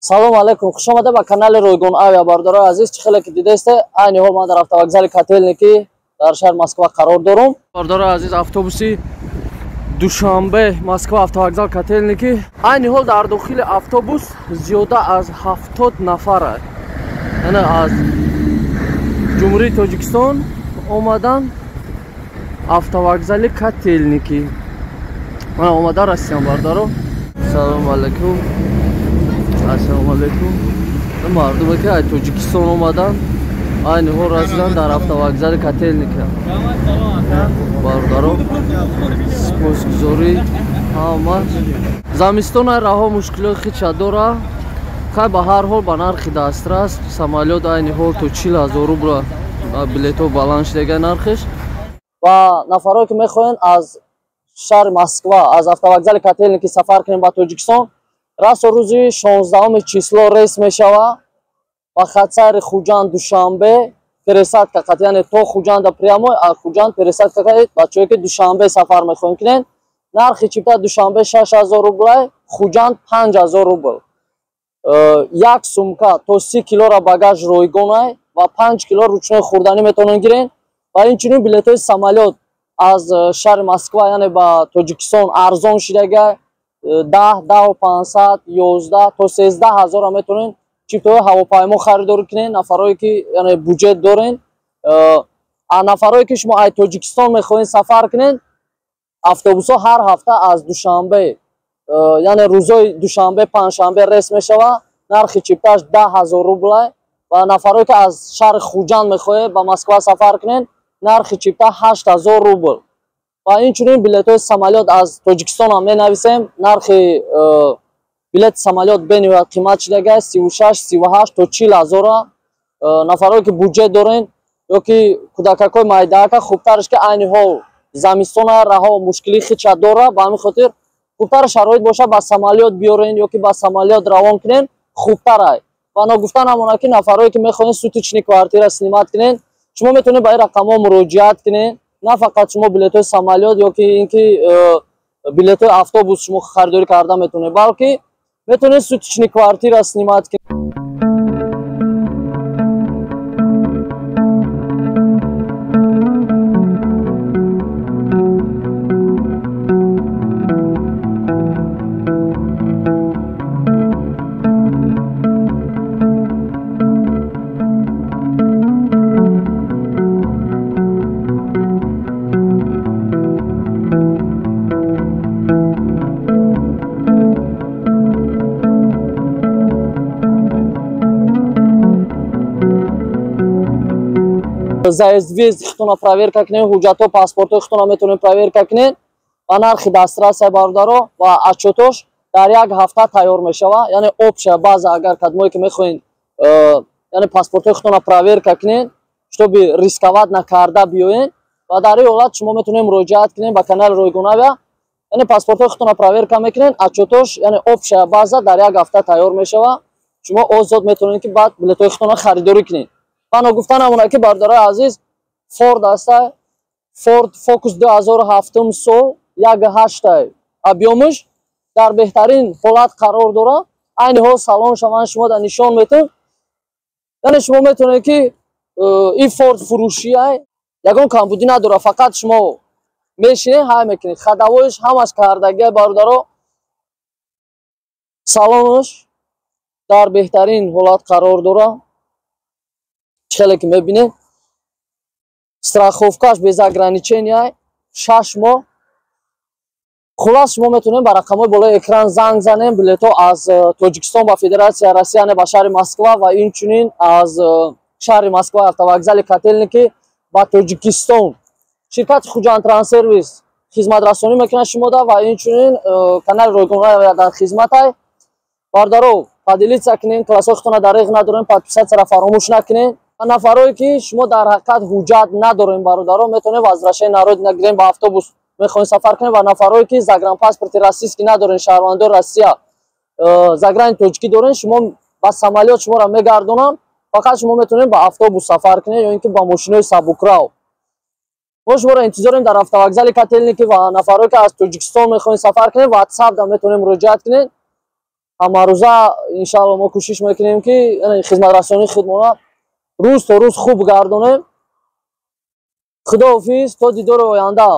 салом алейкум, хуш омада ба канали Ройгон авиабардорҳои азиз. Чӣ хеле ки дидесте, айни ҳол ман дар автовокзали Котельники дар шаҳри Москва қарор дорам. Бардорҳои азиз, автобуси Душанбе Москва автовокзал Котельники. Айни ҳол дар дохили автобус зиёда аз 70 нафар, яъне аз Ҷумҳурии Тоҷикистон омадан автовокзали Котельники. Ман омада расидам бардоро. Салом алейкум. Ассалому алейкум. Мардуме ки аз Тоҷикистон омадан айни ҳол расидан дар автовокзали Котельники. Бардаро спосгузорӣ ҳама замистонаи раҳо мушкилои хича дора. Хай ба ҳар ҳол ба нархи дастрас самолёт айни ҳол то 40,000 рубл билетҳо баланд шудаган нархиш. Ва нафарое ки мехоҳанд аз шаҳри Москва аз автовокзали Котельники сафар кунем ба Тоҷикистон, расо рӯзи 16 число рейс мешава ба хатсайри Хуҷанд Душанбе пересадка қат, яъне то Хуҷанда прямо, а Хуҷанд пересадка қат. Бачаҳое ки Душанбе сафар мехоҳанд кунен, нархи чипта Душанбе 6000 рубл, Хуҷанд 5000 рубл. 1 сумка то 30 килора багаж ройгон ва 5 кило ручной хурданӣ метавонанд гирен. Ва инчунин билетҳои самолёт аз шаҳри Москва яъне ба Тоҷикистон арзон шудага 10,500, 11 то 13,000 метавонанд чиптҳои ҳавопаймо харидорӣ кунед. Нафарое ки яъне буҷет дорен, нафарое ки шумо аз Тоҷикистон мехоҳед сафар кунед, автобусҳо ҳар ҳафта аз Душанбе яъне рӯзои Душанбе, панҷшанбе рейс мешава, нархи чипташ 10,000 рубл. Ва нафарое ки аз шаҳри Хуҷанд мехоҳед ба Москва сафар кунед, нархи чипта 8000 рубл. Ва инчунин билетҳои самолёт аз Тоҷикистон ҳам менависем. Нархи билети самолёт бенавиад қимат шудага 36, 38 то 40,000. Нафарое ки буҷет дорен ё ки кӯдакакои майдаака, хубтараш ки айни ҳол замистона раҳо мушкили хича дора, ба ҳамин хотир хубтар шароит боша ба самолёт биёрен ё ки ба самолёт равон кунен, хубтар ай. Ва ногуфтан ҳамона ки нафарое ки мехоҳен сутични квартира снимат кунен, шумо метавонед ба ин рақамҳо муроҷиат кунед. На фақат шумо билетҳои самолёт ё ки ин ки билетҳои автобус шумо харидорӣ карда метавонед, балки метавонед сутични квартира снимат кунед. Заездвиз хитона проверка кунед, ҳуҷҷатҳо, паспортҳои хитона метавонед проверка кунед ва нархи дастрасай бародаро ва отчётош дар як ҳафта тайёр мешава. Яъне обша баъза агар кадмое ки мехоҳед яъне паспортҳои хитона проверка кунед, штоби рисковат накарда биёед, ва дар ин ҳолат шумо метавонед муроҷиат кунед ба канали Ройгон авиа, яъне паспортҳои хитона проверка мекунед, отчётош яъне обша баъза дар як ҳафта тайёр мешава. Шумо озод метавонед ки баъд билетҳои хитона харидорӣ кунед. Пано гуфтан ҳамона ки бардорҳои азиз, Ford аста, Ford Focus 2007 сол 1.8 объёмиш дар беҳтарин ҳолат қарор дора. Айни ҳол салонша ман шумода нишон метавонам. Яъне шумо метавонед ки ин Ford фурӯшӣ ягон камбудӣ надора, фақат шумо мешинед ҳай мекунед. Хадавоиш ҳамаш кардагӣ бародаро. Салонаш дар беҳтарин ҳолат қарор дора. Чхеле ки мебинед, страховкаш без ограничения 6 моҳ. Хулас шумо метавонед ба рақамҳои болои экран занг занед. Билетҳо аз Тоҷикистон ба Федератсияи Россия ба шаҳри Москва ва инчунин аз шаҳри Москва автовокзали Котельники ба Тоҷикистон. Ширкати Хуҷанд Транссервис хизматрасонӣ мекунад шумода ва инчунин канали Ройгон дар хизматай. Бардаро поделиться кунед, классҳои хитона дариғ надорем, подписатсияро фаромӯш накунед. Нафарое ки шумо дар ҳақиқат ҳуҷҷат надорен бародаро, метавонед возвращение на родина гирем, ба автобус мехоҳед сафар кунед. Ва нафарое ки загранпаспорти российский надорен, шаҳрвандои Россия заграни тоҷикӣ дорен, шумо ба самолёт шуморо мегардонанд, фақат шумо метавонед ба автобус сафар кунед ё ин ки ба мошинои сабукрав. мо шуморо интизорем дар автовокзали Котельники ва нафарое ки аз Тоҷикистон мехоҳед сафар кунед, WhatsApp да метавонед муроҷиат кунед. ҳама рӯза иншааллоҳ мо кӯшиш мекунем ки хизматрасонии худмона рӯз то рӯз хуб гардонем. Худоҳофиз, то дидори оянда.